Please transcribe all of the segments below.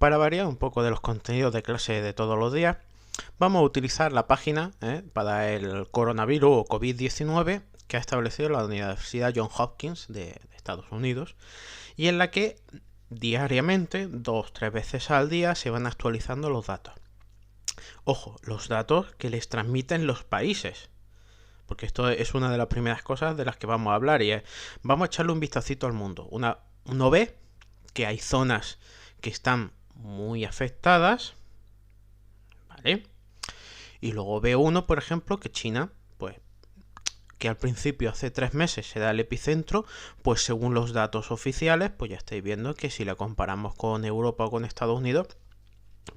para variar un poco de los contenidos de clase de todos los días, vamos a utilizar la página para el coronavirus o COVID-19 que ha establecido la Universidad Johns Hopkins de Estados Unidos y en la que diariamente, 2-3 veces al día, se van actualizando los datos. Ojo, los datos que les transmiten los países, porque esto es una de las primeras cosas de las que vamos a hablar y vamos a echarle un vistacito al mundo. Uno ve que hay zonas que están muy afectadas, ¿vale? Y luego ve uno, por ejemplo, que China, pues, que al principio hace 3 meses se da el epicentro, pues según los datos oficiales, pues ya estáis viendo que si la comparamos con Europa o con Estados Unidos,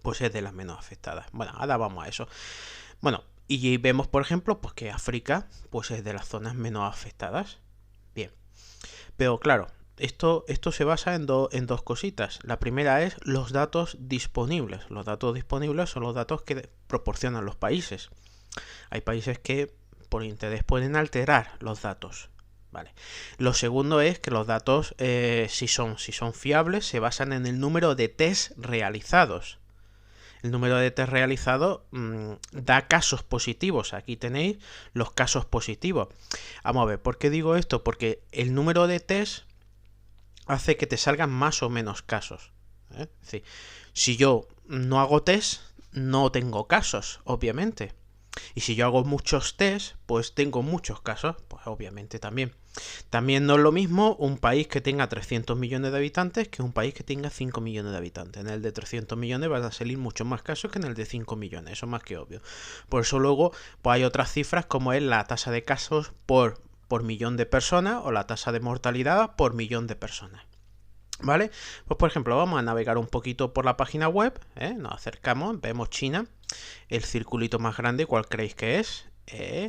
pues es de las menos afectadas. Bueno, ahora vamos a eso. Bueno, y vemos, por ejemplo, pues que África, pues es de las zonas menos afectadas. Bien, pero claro, esto se basa en dos cositas. La primera es los datos disponibles. Los datos disponibles son los datos que proporcionan los países. Hay países que por interés pueden alterar los datos. Vale. Lo segundo es que los datos, si son fiables, se basan en el número de test realizados. El número de test realizados da casos positivos. Aquí tenéis los casos positivos. Vamos a ver, ¿por qué digo esto? Porque el número de test hace que te salgan más o menos casos. Es decir, si yo no hago test, no tengo casos, obviamente. Y si yo hago muchos test, pues tengo muchos casos, pues obviamente también. También no es lo mismo un país que tenga 300 millones de habitantes que un país que tenga 5 millones de habitantes. En el de 300 millones van a salir muchos más casos que en el de 5 millones, eso es más que obvio. Por eso luego pues hay otras cifras como es la tasa de casos por millón de personas o la tasa de mortalidad por millón de personas. ¿Vale? Pues por ejemplo vamos a navegar un poquito por la página web, nos acercamos, vemos China, el circulito más grande, ¿cuál creéis que es?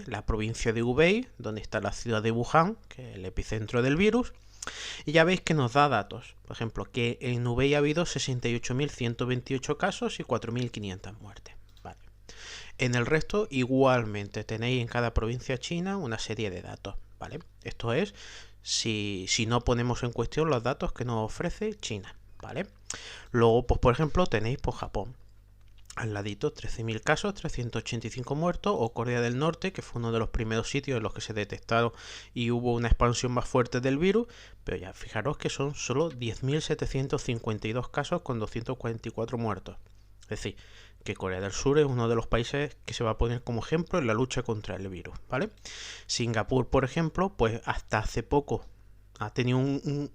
La provincia de Hubei, donde está la ciudad de Wuhan, que es el epicentro del virus, y ya veis que nos da datos, por ejemplo, que en Hubei ha habido 68.128 casos y 4.500 muertes. Vale. En el resto igualmente tenéis en cada provincia china una serie de datos, ¿vale? Esto es si no ponemos en cuestión los datos que nos ofrece China, ¿vale? Luego, pues por ejemplo, tenéis pues Japón. Al ladito, 13.000 casos, 385 muertos, o Corea del Norte, que fue uno de los primeros sitios en los que se detectaron y hubo una expansión más fuerte del virus, pero ya fijaros que son solo 10.752 casos con 244 muertos. Es decir, que Corea del Sur es uno de los países que se va a poner como ejemplo en la lucha contra el virus, ¿vale? Singapur, por ejemplo, pues hasta hace poco ha tenido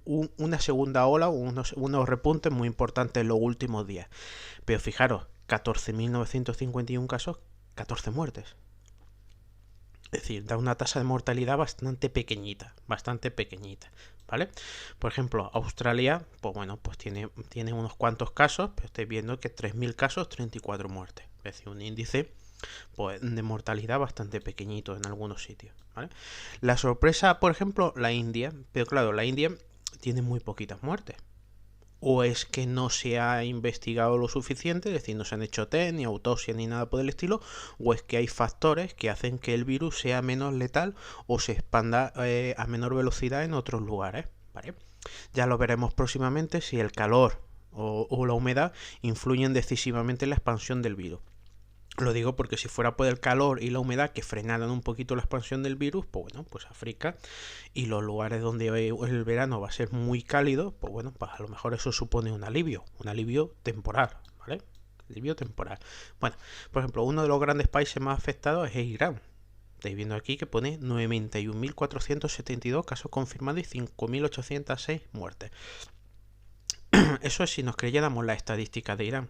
una segunda ola, unos repuntes muy importantes en los últimos días. Pero fijaros, 14.951 casos, 14 muertes. Es decir, da una tasa de mortalidad bastante pequeñita, ¿vale? Por ejemplo, Australia, pues bueno, pues tiene unos cuantos casos, pero estáis viendo que 3.000 casos, 34 muertes. Es decir, un índice pues, de mortalidad bastante pequeñito en algunos sitios, ¿vale? La sorpresa, por ejemplo, la India, pero claro, la India tiene muy poquitas muertes. O es que no se ha investigado lo suficiente, es decir, no se han hecho test, ni autopsia, ni nada por el estilo, o es que hay factores que hacen que el virus sea menos letal o se expanda a menor velocidad en otros lugares, ¿vale? Ya lo veremos próximamente si el calor o la humedad influyen decisivamente en la expansión del virus. Lo digo porque si fuera por el calor y la humedad que frenaran un poquito la expansión del virus, pues bueno, pues África y los lugares donde el verano va a ser muy cálido, pues bueno, pues a lo mejor eso supone un alivio temporal, ¿vale? Alivio temporal. Bueno, por ejemplo, uno de los grandes países más afectados es Irán. Estáis viendo aquí que pone 91.472 casos confirmados y 5.806 muertes. Eso es si nos creyéramos las estadísticas de Irán.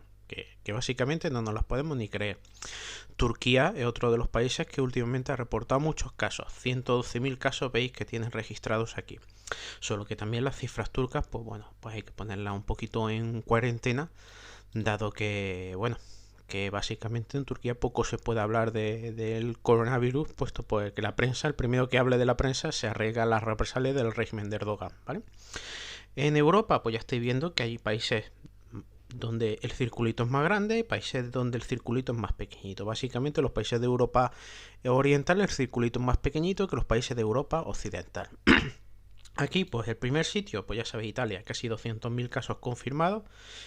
Que básicamente no nos las podemos ni creer. Turquía es otro de los países que últimamente ha reportado muchos casos. 112.000 casos veis que tienen registrados aquí. Solo que también las cifras turcas, pues bueno, pues hay que ponerlas un poquito en cuarentena, dado que, bueno, que básicamente en Turquía poco se puede hablar del coronavirus, puesto pues que la prensa, el primero que hable de la prensa, se arriesga a las represalias del régimen de Erdogan, ¿vale? En Europa, pues ya estáis viendo que hay países donde el circulito es más grande y países donde el circulito es más pequeñito. Básicamente los países de Europa oriental el circulito es más pequeñito que los países de Europa occidental. Aquí, pues el primer sitio, pues ya sabéis, Italia, casi 200.000 casos confirmados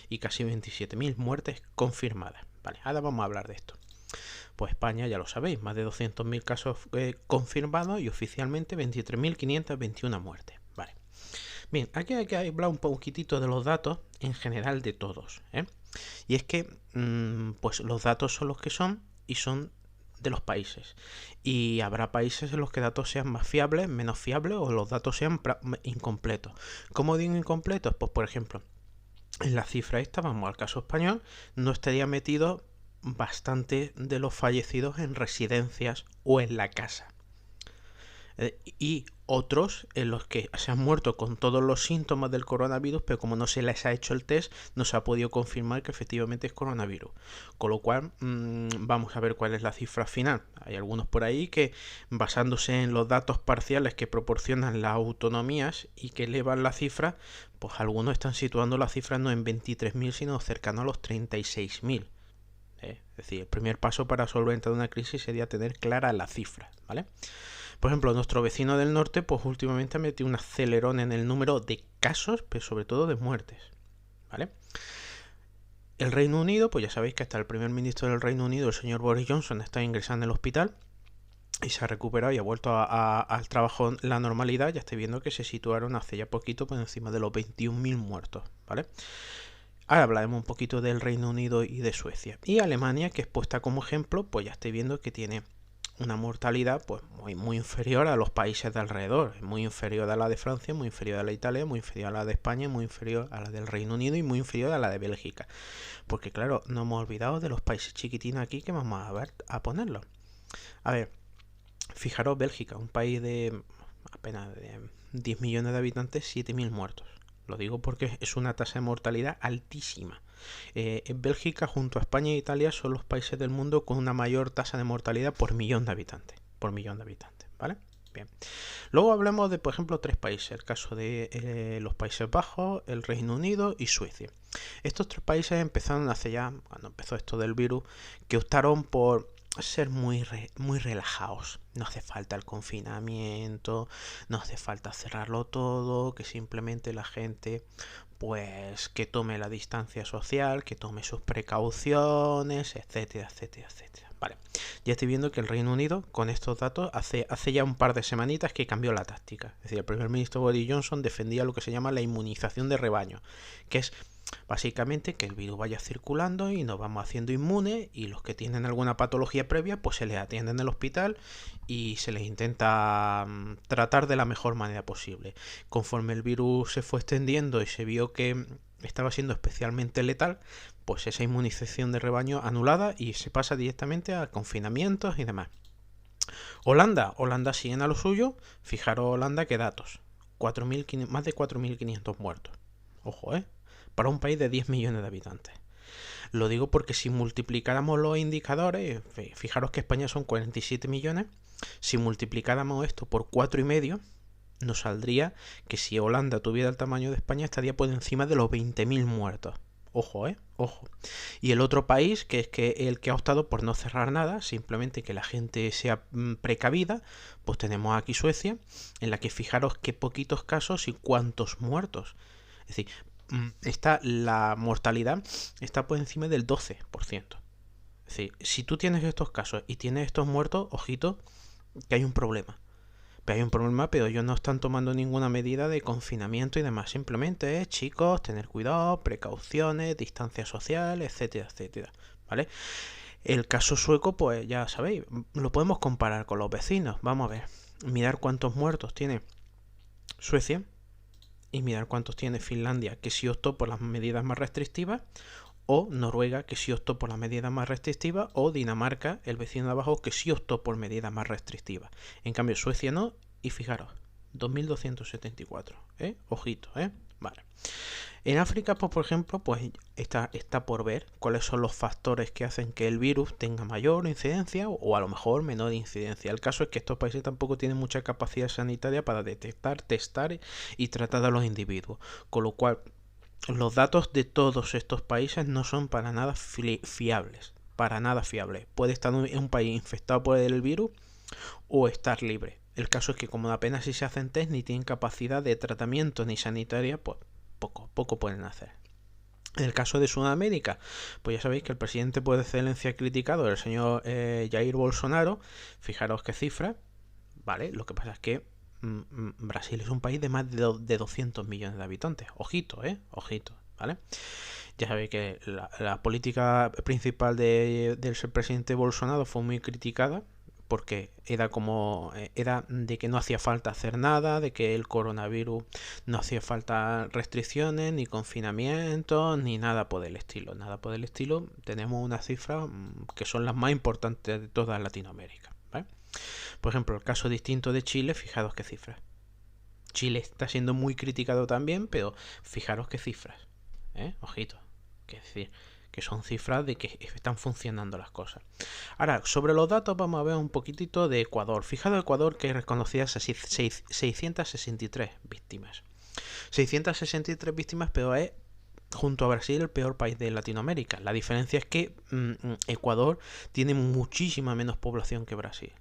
y casi 27.000 muertes confirmadas. Vale, ahora vamos a hablar de esto. Pues España, ya lo sabéis, más de 200.000 casos confirmados y oficialmente 23.521 muertes. Vale. Bien, aquí hay que hablar un poquitito de los datos en general de todos, ¿eh? Y es que, pues los datos son los que son y son de los países. Y habrá países en los que datos sean más fiables, menos fiables o los datos sean incompletos. ¿Cómo digo incompletos? Pues por ejemplo, en la cifra esta, vamos al caso español, no estaría metido bastante de los fallecidos en residencias o en la casa. Y otros en los que se han muerto con todos los síntomas del coronavirus, pero como no se les ha hecho el test, no se ha podido confirmar que efectivamente es coronavirus. Con lo cual, vamos a ver cuál es la cifra final. Hay algunos por ahí que, basándose en los datos parciales que proporcionan las autonomías y que elevan la cifra, pues algunos están situando la cifra no en 23.000, sino cercano a los 36.000. Es decir, el primer paso para solventar una crisis sería tener clara la cifra, ¿vale? Por ejemplo, nuestro vecino del norte, pues últimamente ha metido un acelerón en el número de casos, pero sobre todo de muertes, ¿vale? El Reino Unido, pues ya sabéis que hasta el primer ministro del Reino Unido, el señor Boris Johnson, está ingresando en el hospital y se ha recuperado y ha vuelto al trabajo, la normalidad. Ya estoy viendo que se situaron hace ya poquito por encima de los 21.000 muertos, ¿vale? Ahora hablaremos un poquito del Reino Unido y de Suecia. Y Alemania, que es puesta como ejemplo, pues ya estoy viendo que tiene una mortalidad pues muy inferior a los países de alrededor, muy inferior a la de Francia, muy inferior a la de Italia, muy inferior a la de España, muy inferior a la del Reino Unido y muy inferior a la de Bélgica. Porque claro, no hemos olvidado de los países chiquitinos aquí que vamos a ponerlos. A ver, fijaros Bélgica, un país de apenas de 10 millones de habitantes, 7.000 muertos. Lo digo porque es una tasa de mortalidad altísima. En Bélgica, junto a España e Italia, son los países del mundo con una mayor tasa de mortalidad por millón de habitantes. ¿Vale? Bien. Luego hablamos de, por ejemplo, tres países. El caso de los Países Bajos, el Reino Unido y Suecia. Estos tres países empezaron hace ya, cuando empezó esto del virus, que optaron por ser muy relajados. No hace falta el confinamiento, no hace falta cerrarlo todo, que simplemente la gente pues que tome la distancia social, que tome sus precauciones, etcétera, etcétera, etcétera. Vale, ya estoy viendo que el Reino Unido, con estos datos, hace ya un par de semanitas que cambió la táctica. Es decir, el primer ministro Boris Johnson defendía lo que se llama la inmunización de rebaño, que es básicamente que el virus vaya circulando y nos vamos haciendo inmunes, y los que tienen alguna patología previa pues se les atiende en el hospital y se les intenta tratar de la mejor manera posible. Conforme el virus se fue extendiendo y se vio que estaba siendo especialmente letal, pues esa inmunización de rebaño anulada y se pasa directamente a confinamientos y demás. Holanda siguen a lo suyo. Fijaros Holanda, qué datos, más de 4.500 muertos. Ojo, para un país de 10 millones de habitantes. Lo digo porque si multiplicáramos los indicadores, fijaros que España son 47 millones, si multiplicáramos esto por 4,5, nos saldría que si Holanda tuviera el tamaño de España estaría por encima de los 20.000 muertos. Ojo, ojo. Y el otro país, que es que el que ha optado por no cerrar nada, simplemente que la gente sea precavida, pues tenemos aquí Suecia, en la que fijaros qué poquitos casos y cuántos muertos. Es decir, la mortalidad está por encima del 12%. Es decir, si tú tienes estos casos y tienes estos muertos, ojito, que hay un problema. Pero hay un problema, pero ellos no están tomando ninguna medida de confinamiento y demás. Simplemente es, chicos, tener cuidado, precauciones, distancia social, etcétera, etcétera. ¿Vale? El caso sueco, pues ya sabéis, lo podemos comparar con los vecinos. Vamos a ver, mirar cuántos muertos tiene Suecia y mirar cuántos tiene Finlandia, que sí optó por las medidas más restrictivas, o Noruega, que sí optó por las medidas más restrictivas, o Dinamarca, el vecino de abajo, que sí optó por medidas más restrictivas. En cambio Suecia no, y fijaros, 2.274, ojito, vale. En África, pues, por ejemplo, pues está por ver cuáles son los factores que hacen que el virus tenga mayor incidencia o a lo mejor menor incidencia. El caso es que estos países tampoco tienen mucha capacidad sanitaria para detectar, testar y tratar a los individuos, con lo cual los datos de todos estos países no son para nada fiables. Para nada fiables. Puede estar en un país infectado por el virus o estar libre. El caso es que como apenas si se hacen test, ni tienen capacidad de tratamiento ni sanitaria, pues poco pueden hacer. En el caso de Sudamérica, pues ya sabéis que el presidente por excelencia criticado, el señor Jair Bolsonaro, fijaros qué cifra, ¿vale? Lo que pasa es que Brasil es un país de más de 200 millones de habitantes. Ojito, ojito, ¿vale? Ya sabéis que la política principal del presidente Bolsonaro fue muy criticada porque era de que no hacía falta hacer nada, de que el coronavirus no hacía falta restricciones, ni confinamientos, ni nada por el estilo. Nada por el estilo. Tenemos unas cifras que son las más importantes de toda Latinoamérica, ¿vale? Por ejemplo, el caso distinto de Chile, fijaros qué cifras. Chile está siendo muy criticado también, pero fijaros qué cifras, ojito, que decir que son cifras de que están funcionando las cosas. Ahora, sobre los datos vamos a ver un poquitito de Ecuador. Fijaros Ecuador que reconocía 663 víctimas. 663 víctimas, pero es junto a Brasil el peor país de Latinoamérica. La diferencia es que Ecuador tiene muchísima menos población que Brasil,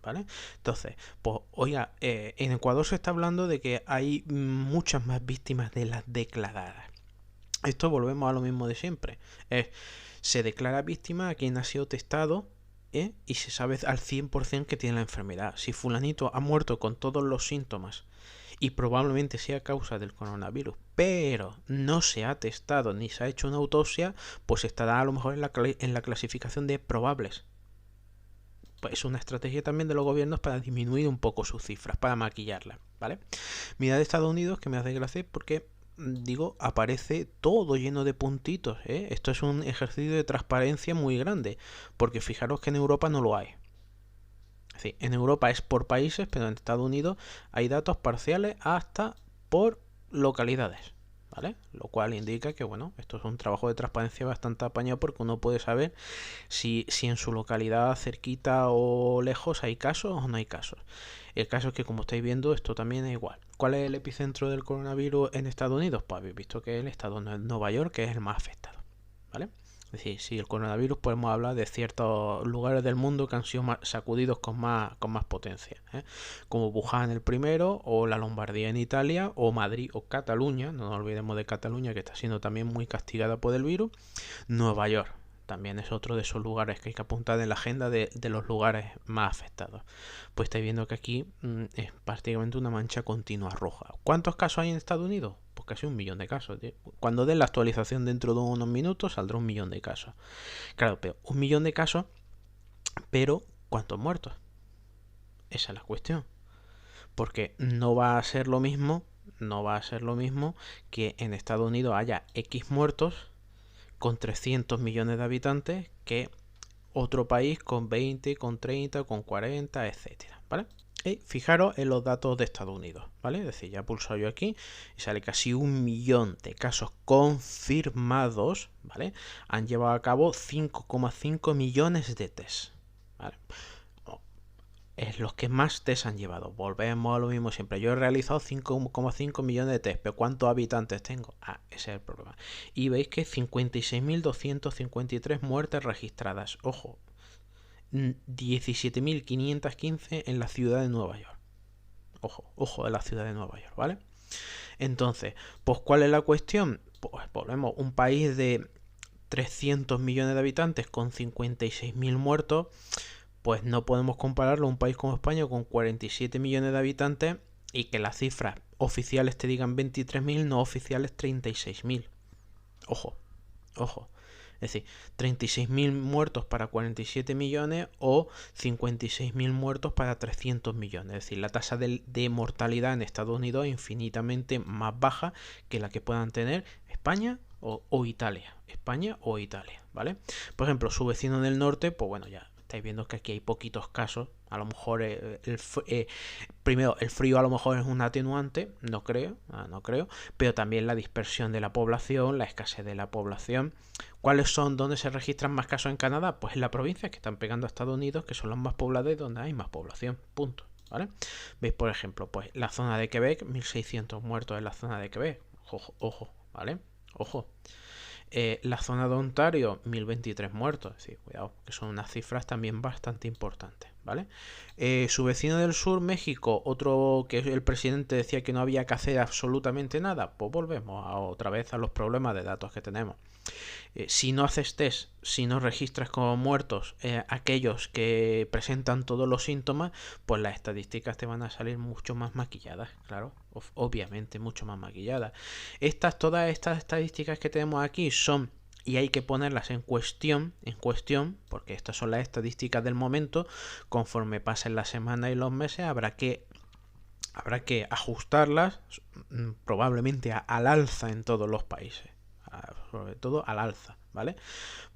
¿vale? Entonces, pues oiga, en Ecuador se está hablando de que hay muchas más víctimas de las declaradas. Esto volvemos a lo mismo de siempre. Se declara víctima a quien ha sido testado y se sabe al 100% que tiene la enfermedad. Si fulanito ha muerto con todos los síntomas y probablemente sea a causa del coronavirus, pero no se ha testado ni se ha hecho una autopsia, pues estará a lo mejor en la clasificación de probables. Pues es una estrategia también de los gobiernos para disminuir un poco sus cifras, para maquillarlas, ¿vale? Mirad Estados Unidos, que me hace gracia porque digo, aparece todo lleno de puntitos, Esto es un ejercicio de transparencia muy grande, porque fijaros que en Europa no lo hay. Es decir, en Europa es por países, pero en Estados Unidos hay datos parciales hasta por localidades, ¿vale? Lo cual indica que, bueno, esto es un trabajo de transparencia bastante apañado porque uno puede saber si en su localidad cerquita o lejos hay casos o no hay casos. El caso es que, como estáis viendo, esto también es igual. ¿Cuál es el epicentro del coronavirus en Estados Unidos? Pues habéis visto que es el estado de Nueva York, que es el más afectado, ¿vale? Es decir, si el coronavirus podemos hablar de ciertos lugares del mundo que han sido sacudidos con más potencia, como Wuhan el primero, o la Lombardía en Italia, o Madrid o Cataluña, no nos olvidemos de Cataluña que está siendo también muy castigada por el virus. Nueva York también es otro de esos lugares que hay que apuntar en la agenda de los lugares más afectados. Pues estáis viendo que aquí es prácticamente una mancha continua roja. ¿Cuántos casos hay en Estados Unidos? Pues casi 1 millón de casos. Cuando den la actualización dentro de unos minutos saldrá 1 millón de casos. Claro, pero 1 millón de casos, pero ¿cuántos muertos? Esa es la cuestión. Porque no va a ser lo mismo que en Estados Unidos haya X muertos con 300 millones de habitantes que otro país con 20, con 30, con 40, etcétera, ¿vale? Y fijaros en los datos de Estados Unidos, ¿vale? Es decir, ya he pulsado yo aquí y sale casi 1 millón de casos confirmados, ¿vale? Han llevado a cabo 5,5 millones de test, ¿vale? Es los que más test han llevado. Volvemos a lo mismo siempre. Yo he realizado 5,5 millones de test, pero ¿cuántos habitantes tengo? Ese es el problema. Y veis que 56.253 muertes registradas. Ojo, 17.515 en la ciudad de Nueva York. Ojo de la ciudad de Nueva York, ¿vale? Entonces, pues ¿cuál es la cuestión? Pues volvemos, un país de 300 millones de habitantes con 56.000 muertos, pues no podemos compararlo a un país como España con 47 millones de habitantes y que las cifras oficiales te digan 23.000, no oficiales 36.000. Ojo. Es decir, 36.000 muertos para 47 millones o 56.000 muertos para 300 millones. Es decir, la tasa de mortalidad en Estados Unidos es infinitamente más baja que la que puedan tener España o Italia. España o Italia, ¿vale? Por ejemplo, su vecino del norte, pues bueno, ya estáis viendo que aquí hay poquitos casos. A lo mejor primero el frío a lo mejor es un atenuante, no creo, pero también la dispersión de la población, la escasez de la población. ¿Cuáles son donde se registran más casos en Canadá? Pues en las provincias que están pegando a Estados Unidos, que son las más pobladas y donde hay más población, punto, ¿vale? Veis, por ejemplo, pues la zona de Quebec, 1.600 muertos en la zona de Quebec, ojo, ¿vale? Ojo. La zona de Ontario, 1.023 muertos. Sí, cuidado, que son unas cifras también bastante importantes, ¿vale? Su vecino del sur, México, otro que el presidente decía que no había que hacer absolutamente nada, pues volvemos otra vez a los problemas de datos que tenemos. Si no haces test, si no registras como muertos aquellos que presentan todos los síntomas, pues las estadísticas te van a salir mucho más maquilladas, claro, obviamente mucho más maquilladas. Todas estas estadísticas que tenemos aquí son, y hay que ponerlas en cuestión, porque estas son las estadísticas del momento. Conforme pasen las semanas y los meses habrá que ajustarlas, probablemente al alza en todos los países, sobre todo al alza, ¿vale?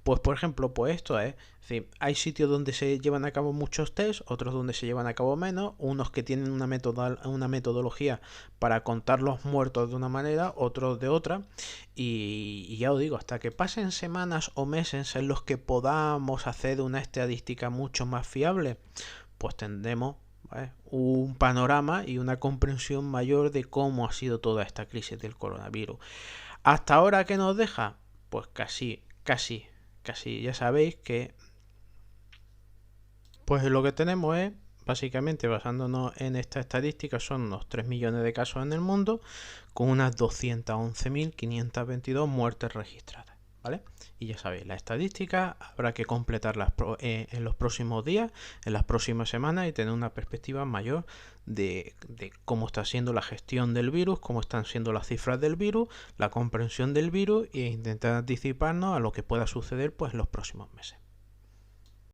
Pues por ejemplo, pues esto es decir, hay sitios donde se llevan a cabo muchos tests, otros donde se llevan a cabo menos, unos que tienen una metodología para contar los muertos de una manera, otros de otra, y ya os digo, hasta que pasen semanas o meses en los que podamos hacer una estadística mucho más fiable, pues tendremos, ¿vale?, un panorama y una comprensión mayor de cómo ha sido toda esta crisis del coronavirus. ¿Hasta ahora qué nos deja? Pues casi, ya sabéis que pues lo que tenemos es, básicamente basándonos en esta estadística, son unos 3 millones de casos en el mundo, con unas 211.522 muertes registradas, ¿vale? Y ya sabéis, la estadística habrá que completarlas en los próximos días, en las próximas semanas, y tener una perspectiva mayor de cómo está siendo la gestión del virus, cómo están siendo las cifras del virus, la comprensión del virus, e intentar anticiparnos a lo que pueda suceder pues en los próximos meses.